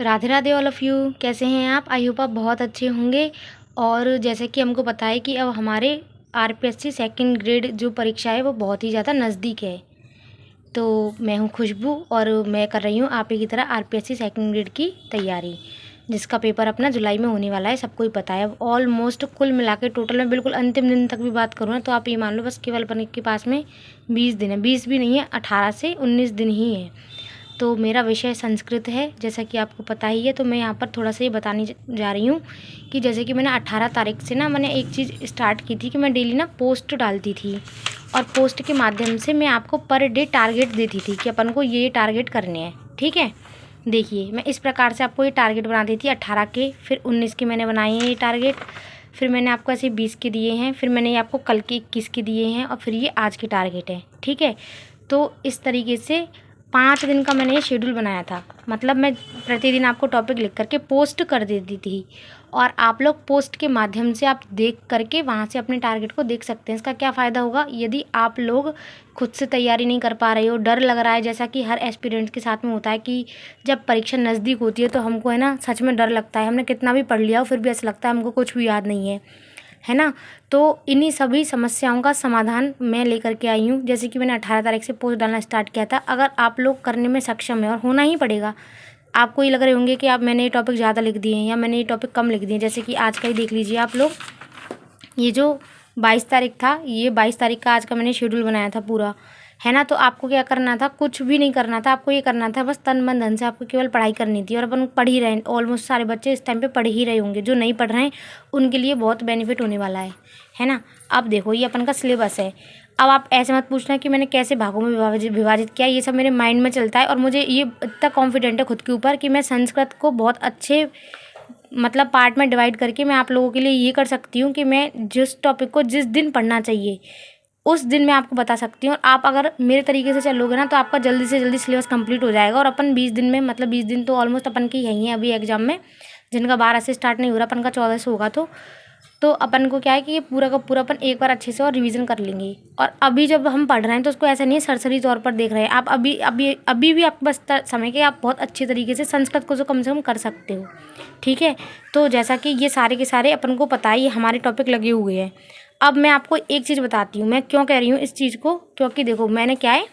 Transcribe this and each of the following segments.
Radhe Radhe all of you. कैसे हैं आप? आई होप आप बहुत अच्छे होंगे। और जैसे कि हमको पता है कि अब हमारे आरपीएससी सेकंड ग्रेड जो परीक्षा है वो बहुत ही ज़्यादा नज़दीक है। तो मैं हूँ खुशबू और मैं कर रही हूँ आप ही की तरह आरपीएससी सेकंड ग्रेड की तैयारी, जिसका पेपर अपना जुलाई में होने वाला है। सबको ही पता है। अब ऑलमोस्ट कुल मिला के टोटल में बिल्कुल अंतिम दिन तक भी बात करूँ ना तो आप ये मान लो बस केवल अपन के पास में 20 दिन है। 20 भी नहीं है, 18 से 19 दिन ही है। तो मेरा विषय संस्कृत है, जैसा कि आपको पता ही है। तो मैं यहाँ पर थोड़ा सा ये बताने जा रही हूँ कि जैसे कि मैंने 18 तारीख से ना मैंने एक चीज़ स्टार्ट की थी कि मैं डेली ना पोस्ट डालती थी, और पोस्ट के माध्यम से मैं आपको पर डे टारगेट देती थी कि अपन को ये टारगेट करने हैं। ठीक है, देखिए मैं इस प्रकार से आपको ये टारगेट बना दी थी 18 के, फिर 19 के मैंने बनाए हैं ये टारगेट, फिर मैंने आपको ऐसे 20 के दिए हैं, फिर मैंने ये आपको कल के 21 के दिए हैं, और फिर ये आज के टारगेट है। ठीक है, तो इस तरीके से 5 दिन का मैंने ये शेड्यूल बनाया था। मतलब मैं प्रतिदिन आपको टॉपिक लिख करके पोस्ट कर देती थी, और आप लोग पोस्ट के माध्यम से आप देख करके वहाँ से अपने टारगेट को देख सकते हैं। इसका क्या फ़ायदा होगा? यदि आप लोग खुद से तैयारी नहीं कर पा रहे हो, डर लग रहा है, जैसा कि हर एस्पिरेंट्स के साथ में होता है कि जब परीक्षा नज़दीक होती है तो हमको है ना सच में डर लगता है। हमने कितना भी पढ़ लिया हो फिर भी ऐसा लगता है हमको कुछ भी याद नहीं है ना। तो इन्हीं सभी समस्याओं का समाधान मैं लेकर के आई हूँ। जैसे कि मैंने 18 तारीख से पोस्ट डालना स्टार्ट किया था। अगर आप लोग करने में सक्षम है, और होना ही पड़ेगा, आपको ये लग रहे होंगे कि आप मैंने ये टॉपिक ज़्यादा लिख दिए हैं या मैंने ये टॉपिक कम लिख दिए, जैसे कि आज का ही देख लीजिए आप लोग। ये जो 22 तारीख था, ये 22 तारीख का आज का मैंने शेड्यूल बनाया था पूरा, है ना। तो आपको क्या करना था? कुछ भी नहीं करना था। आपको ये करना था बस तन मन धन से आपको केवल पढ़ाई करनी थी। और अपन पढ़ ही रहे हैं, ऑलमोस्ट सारे बच्चे इस टाइम पे पढ़ ही रहे होंगे। जो नहीं पढ़ रहे हैं उनके लिए बहुत बेनिफिट होने वाला है ना। अब देखो ये अपन का सिलेबस है। अब आप ऐसे मत पूछना कि मैंने कैसे भागों में विभाजित किया। ये सब मेरे माइंड में चलता है, और मुझे ये इतना कॉन्फिडेंट है खुद के ऊपर कि मैं संस्कृत को बहुत अच्छे मतलब पार्ट में डिवाइड करके मैं आप लोगों के लिए ये कर सकती हूँ कि मैं जिस टॉपिक को जिस दिन पढ़ना चाहिए उस दिन मैं आपको बता सकती हूँ। और आप अगर मेरे तरीके से चलोगे ना तो आपका जल्दी से जल्दी सिलेबस कंप्लीट हो जाएगा। और अपन 20 दिन में, मतलब 20 दिन तो ऑलमोस्ट अपन के यही हैं अभी एग्जाम में, जिनका 12 से स्टार्ट नहीं हो रहा, अपन का 14 से होगा। तो अपन को क्या है कि ये पूरा का पूरा अपन एक बार अच्छे से और रिवीजन कर लेंगे। और अभी जब हम पढ़ रहे हैं तो उसको ऐसा नहीं है सरसरी तौर पर देख रहे हैं आप। अभी अभी अभी भी आपके पास समय के आप बहुत अच्छे तरीके से संस्कृत को जो कम से कम कर सकते हो। ठीक है, तो जैसा कि ये सारे के सारे अपन को पता है, ये हमारे टॉपिक लगे हुए हैं। अब मैं आपको एक चीज़ बताती हूँ, मैं क्यों कह रही हूँ इस चीज़ को, क्योंकि देखो मैंने क्या है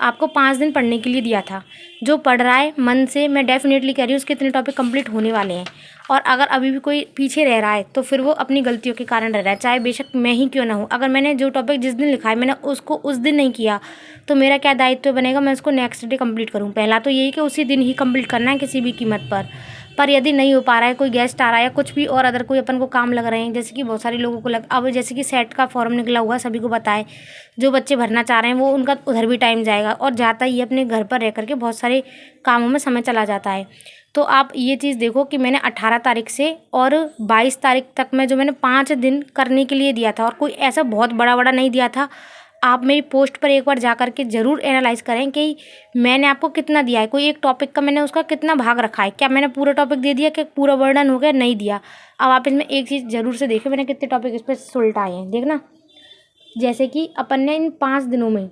आपको 5 दिन पढ़ने के लिए दिया था। जो पढ़ रहा है मन से, मैं डेफिनेटली कह रही हूँ उसके इतने टॉपिक कंप्लीट होने वाले हैं। और अगर अभी भी कोई पीछे रह रहा है तो फिर वो अपनी गलतियों के कारण रह रहा है, चाहे बेशक मैं ही क्यों ना हूँ। अगर मैंने जो टॉपिक जिस दिन लिखा है मैंने उसको उस दिन नहीं किया तो मेरा क्या दायित्व बनेगा? मैं उसको नेक्स्ट डे कंप्लीट करूँ। पहला तो यही कि उसी दिन ही कंप्लीट करना है किसी भी कीमत पर यदि नहीं हो पा रहा है, कोई गेस्ट आ रहा है या कुछ भी और अदर कोई अपन को काम लग रहे हैं, जैसे कि बहुत सारे लोगों को अब जैसे कि सेट का फॉर्म निकला हुआ सभी को बताए, जो बच्चे भरना चाह रहे हैं वो उनका उधर भी टाइम जाएगा, और जाता ही अपने घर पर रह करके बहुत सारे कामों में समय चला जाता है। तो आप ये चीज़ देखो कि मैंने 18 तारीख से और 22 तारीख तक में जो मैंने 5 दिन करने के लिए दिया था, और कोई ऐसा बहुत बड़ा बड़ा नहीं दिया था। आप मेरी पोस्ट पर एक बार जा कर के ज़रूर एनालाइज़ करें कि मैंने आपको कितना दिया है। कोई एक टॉपिक का मैंने उसका कितना भाग रखा है, क्या मैंने पूरा टॉपिक दे दिया, कि पूरा वर्णन हो गया? नहीं दिया। अब आप इसमें एक चीज़ ज़रूर से देखें मैंने कितने टॉपिक इस पर सुलटाए हैं, देखना। जैसे कि अपन ने इन 5 दिनों में,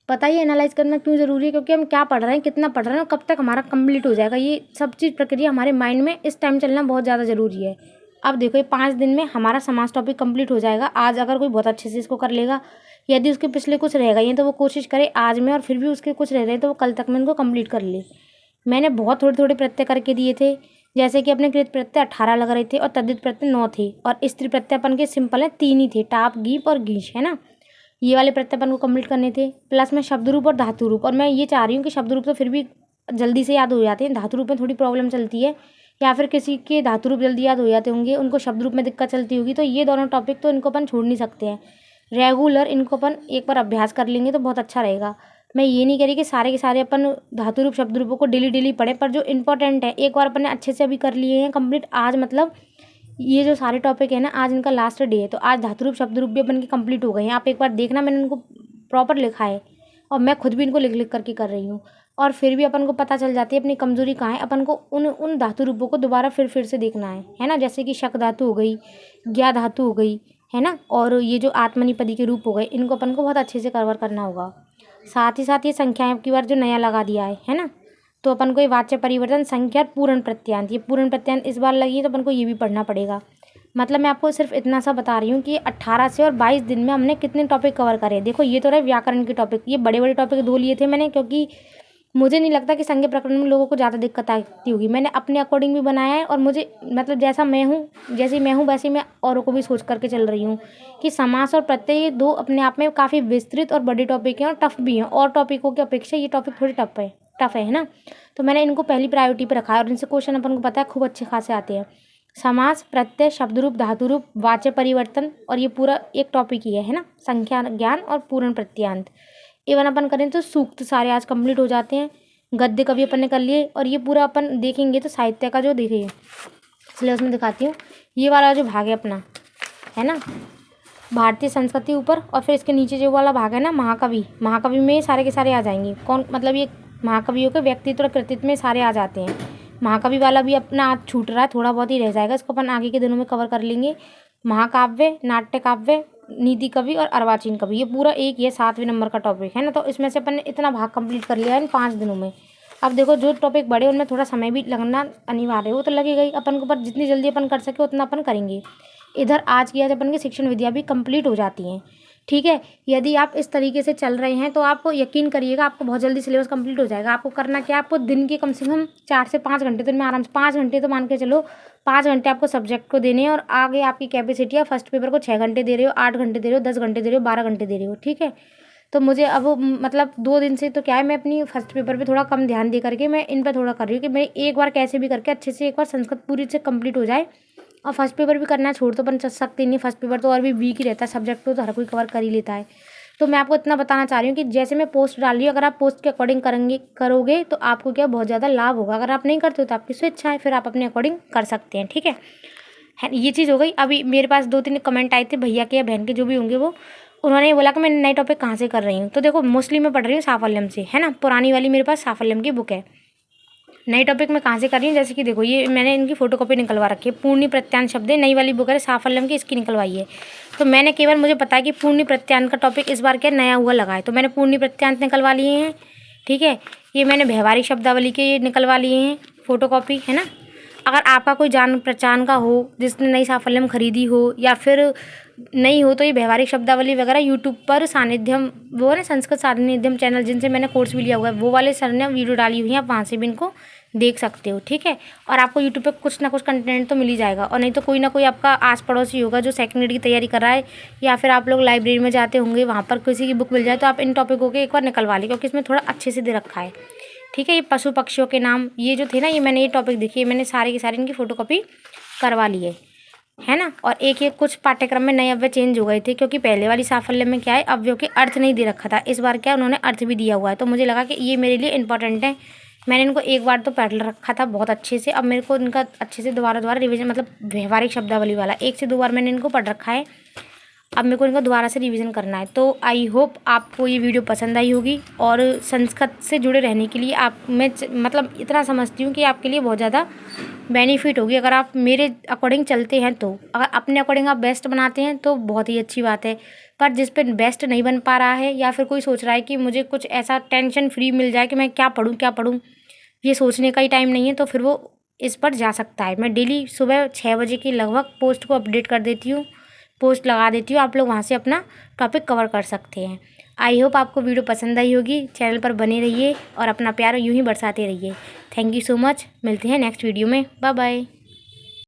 पता ही एनालाइज़ करना क्यों ज़रूरी है, क्योंकि हम क्या पढ़ रहे हैं, कितना पढ़ रहे हैं और कब तक हमारा कंप्लीट हो जाएगा, ये सब चीज़ प्रक्रिया हमारे माइंड में इस टाइम चलना बहुत ज़्यादा ज़रूरी है। अब देखो ये 5 दिन में हमारा समाज टॉपिक कंप्लीट हो जाएगा। आज अगर कोई बहुत अच्छे से इसको कर लेगा, यदि उसके पिछले कुछ रह गई हैं तो वो कोशिश करे आज में, और फिर भी उसके कुछ रह रहे हैं तो वो कल तक में उनको कंप्लीट कर ले। मैंने बहुत थोड़े थोड़े प्रत्यय करके दिए थे, जैसे कि अपने कृत प्रत्यय 18 लग रहे थे और तद्धित प्रत्यय 9 थे, और स्त्री प्रत्यय अपन के सिंपल है 3 ही थे, टाप, गीप और गीश, है ना। ये वाले प्रत्यय अपन को कंप्लीट करने थे, प्लस में शब्द रूप और धातु रूप। और मैं ये चाह रही हूँ कि शब्द रूप तो फिर भी जल्दी से याद हो जाते हैं, धातु रूप में थोड़ी प्रॉब्लम चलती है, या फिर किसी के धातु रूप जल्दी याद हो जाते होंगे, उनको शब्द रूप में दिक्कत चलती होगी। तो ये दोनों टॉपिक तो इनको अपन छोड़ नहीं सकते हैं, रेगुलर इनको अपन एक बार अभ्यास कर लेंगे तो बहुत अच्छा रहेगा। मैं ये नहीं कह रही कि सारे के सारे अपन धातु रूप शब्द रूपों को डेली डेली पढ़ें, पर जो इंपॉर्टेंट है एक बार अपन ने अच्छे से अभी कर लिए हैं कंप्लीट। आज मतलब ये जो सारे टॉपिक है ना, आज इनका लास्ट डे है, तो आज धातु रूप शब्द रूप भी अपन के कंप्लीट हो गए हैं। आप एक बार देखना, मैंने उनको प्रॉपर लिखा है और मैं खुद भी इनको लिख लिख करके कर रही हूँ। और फिर भी अपन को पता चल जाती है अपनी कमजोरी कहाँ है। अपन को उन धातु रूपों को दोबारा फिर से देखना है ना। जैसे कि शक धातु हो गई, ज्ञा धातु हो गई, है ना, और ये जो आत्मनिपदी के रूप हो गए, इनको अपन को बहुत अच्छे से कवर करना होगा। साथ ही साथ ये संख्याएं की बार जो नया लगा दिया है ना, तो अपन को ये वाच्य परिवर्तन, संख्या और पूर्ण प्रत्यांत, ये पूर्ण प्रत्यांत इस बार लगी है तो अपन को ये भी पढ़ना पड़ेगा। मतलब मैं आपको सिर्फ इतना सा बता रही हूँ कि 18 से और 22 दिन में हमने कितने टॉपिक कवर करे। देखो ये तो रहे व्याकरण के टॉपिक, ये बड़े बड़े टॉपिक 2 लिए थे मैंने, क्योंकि मुझे नहीं लगता कि संज्ञा प्रकरण में लोगों को ज़्यादा दिक्कत आती होगी। मैंने अपने अकॉर्डिंग भी बनाया है और मुझे मतलब जैसी मैं हूँ वैसे मैं औरों को भी सोच करके चल रही हूँ कि समास और प्रत्यय, ये 2 अपने आप में काफ़ी विस्तृत और बड़े टॉपिक हैं और टफ भी हैं। और टॉपिकों की अपेक्षा ये टॉपिक थोड़ी टफ है ना। तो मैंने इनको पहली प्रायोरिटी पर रखा है और इनसे क्वेश्चन अपन को पता है खूब अच्छे खासे आते हैं। समास, प्रत्यय, शब्द रूप, धातु रूप, वाच्य परिवर्तन, और ये पूरा एक टॉपिक ही है ना, संख्या ज्ञान और पूर्ण प्रत्यांत। इवन अपन करें तो सूक्त सारे आज कंप्लीट हो जाते हैं। गद्य कवि अपन ने कर लिए और ये पूरा अपन देखेंगे तो साहित्य का जो देखिए सिलेबस में दिखाती हूँ, ये वाला जो भाग है अपना है ना भारतीय संस्कृति ऊपर, और फिर इसके नीचे जो वाला भाग है ना महाकवि में ये सारे के सारे आ जाएंगे। कौन मतलब ये महाकवियों के व्यक्तित्व और कृतित्व में सारे आ जाते हैं। महाकवि वाला भी अपना आज छूट रहा है, थोड़ा बहुत ही रह जाएगा, इसको अपन आगे के दिनों में कवर कर लेंगे। महाकाव्य, नाट्य काव्य, नीति कवि और अर्वाचीन कवि, ये पूरा एक ये 7वें नंबर का टॉपिक है ना। तो इसमें से अपन ने इतना भाग कंप्लीट कर लिया है इन 5 दिनों में। अब देखो जो टॉपिक बड़े उनमें थोड़ा समय भी लगना अनिवार्य है, वो तो लगेगा ही अपन को, पर जितनी जल्दी अपन कर सके उतना अपन करेंगे। इधर आज की आज अपन की शिक्षण विद्या भी कंप्लीट हो जाती हैं, ठीक है। यदि आप इस तरीके से चल रहे हैं तो आपको यकीन करिएगा आपको बहुत जल्दी सिलेबस कंप्लीट हो जाएगा। आपको करना क्या है, आपको दिन के कम से कम 4 से 5 घंटे, दिन में आराम से 5 घंटे तो मान के चलो, 5 घंटे आपको सब्जेक्ट को देने हैं। और आगे आपकी कैपेसिटी है, फर्स्ट पेपर को 6 घंटे दे रहे हो, 8 घंटे दे रहे हो, 10 घंटे दे रहे हो, 12 घंटे दे रहे हो, ठीक है। तो मुझे अब मतलब 2 दिन से तो क्या है, मैं अपनी फर्स्ट पेपर पे थोड़ा कम ध्यान दे करके मैं इन पर थोड़ा कर रही हूँ कि मैं एक बार कैसे भी करके अच्छे से एक बार संस्कृत पूरी से कंप्लीट हो जाए। और फर्स्ट पेपर भी करना छोड़ तो अपन चल सकते नहीं, फर्स्ट पेपर तो और भी वीक ही रहता है, सब्जेक्ट तो हर कोई कवर कर ही लेता है। तो मैं आपको इतना बताना चाह रही हूँ कि जैसे मैं पोस्ट डाल रही हूँ, अगर आप पोस्ट के अकॉर्डिंग करोगे तो आपको क्या बहुत ज़्यादा लाभ होगा। अगर आप नहीं करते हो तो आपकी स्वेच्छा है, फिर आप अपने अकॉर्डिंग कर सकते हैं, ठीक है। ये चीज़ हो गई। अभी मेरे पास 2-3 कमेंट आए थे भैया के या बहन के जो भी होंगे, वो उन्होंने ये बोला कि मैं नए टॉपिक कहाँ से कर रही हूँ। तो देखो मोस्टली मैं पढ़ रही हूँ साफल्यम से, है ना। पुरानी वाली मेरे पास साफल्यम की बुक है। नई टॉपिक में कहाँ से कर रही हूँ, जैसे कि देखो ये मैंने इनकी फोटोकॉपी निकलवा रखी है। पूर्णी प्रत्यांत शब्द है, नई वाली बुक है साफल्यम की, इसकी निकलवाई है। तो मैंने केवल, मुझे पता है कि पूर्णी प्रत्यांत का टॉपिक इस बार क्या नया हुआ लगा है, तो मैंने पूर्णी प्रत्यांत निकलवा लिए हैं, ठीक है। ये मैंने व्यवहारिक शब्दावली के ये निकलवा लिए हैं फोटोकॉपी, है ना। अगर आपका कोई जान पहचान का हो जिसने नई साफल्यम खरीदी हो या फिर नहीं हो, तो ये व्यवहारिक शब्दावली वगैरह यूट्यूब पर सानिध्यम, वो है ना संस्कृत सानिध्यम चैनल, जिनसे मैंने कोर्स भी लिया हुआ है, वो वाले सर ने वीडियो डाली हुई है, आप वहाँ से भी इनको देख सकते हो, ठीक है। और आपको यूट्यूब पे कुछ ना कुछ कंटेंट तो मिल ही जाएगा, और नहीं तो कोई ना कोई आपका आस पड़ोसी होगा जो सेकंड ग्रेड की तैयारी कर रहा है, या फिर आप लोग लाइब्रेरी में जाते होंगे, वहाँ पर किसी की बुक मिल जाए तो आप इन टॉपिकों के एक बार निकलवा लें, क्योंकि इसमें थोड़ा अच्छे से दे रखा है, ठीक है। ये पशु पक्षियों के नाम ये जो थे ना, ये मैंने ये टॉपिक देखिए, मैंने सारे के सारे इनकी फ़ोटोकॉपी करवा ली है ना। और एक कुछ पाठ्यक्रम में नए अव्यय चेंज हो गए थे, क्योंकि पहले वाली साफल्य में क्या है, अव्ययों के अर्थ नहीं दे रखा था। इस बार क्या उन्होंने अर्थ भी दिया हुआ है, तो मुझे लगा कि ये मेरे लिए इंपॉर्टेंट है। मैंने इनको एक बार तो पढ़ रखा था बहुत अच्छे से, अब मेरे को इनका अच्छे से दोबारा रिवीजन, मतलब व्यवहारिक शब्दावली वाला 1 से 2 बार मैंने इनको पढ़ रखा है, अब मेरे को इनको दोबारा से रिवीजन करना है। तो आई होप आपको ये वीडियो पसंद आई होगी, और संस्कृत से जुड़े रहने के लिए आप, मैं मतलब इतना समझती हूँ कि आपके लिए बहुत ज़्यादा बेनिफिट होगी अगर आप मेरे अकॉर्डिंग चलते हैं। तो अगर अपने अकॉर्डिंग आप बेस्ट बनाते हैं तो बहुत ही अच्छी बात है, पर जिस पे बेस्ट नहीं बन पा रहा है, या फिर कोई सोच रहा है कि मुझे कुछ ऐसा टेंशन फ्री मिल जाए कि मैं क्या पढ़ूँ, ये सोचने का ही टाइम नहीं है, तो फिर वो इस पर जा सकता है। मैं डेली सुबह 6 बजे के लगभग पोस्ट को अपडेट कर देती हूँ, पोस्ट लगा देती हूँ, आप लोग वहाँ से अपना टॉपिक कवर कर सकते हैं। आई होप आपको वीडियो पसंद आई होगी। चैनल पर बने रहिए और अपना प्यार यूँ ही बरसाते रहिए। Thank you so much. मिलते हैं नेक्स्ट वीडियो में। Bye bye.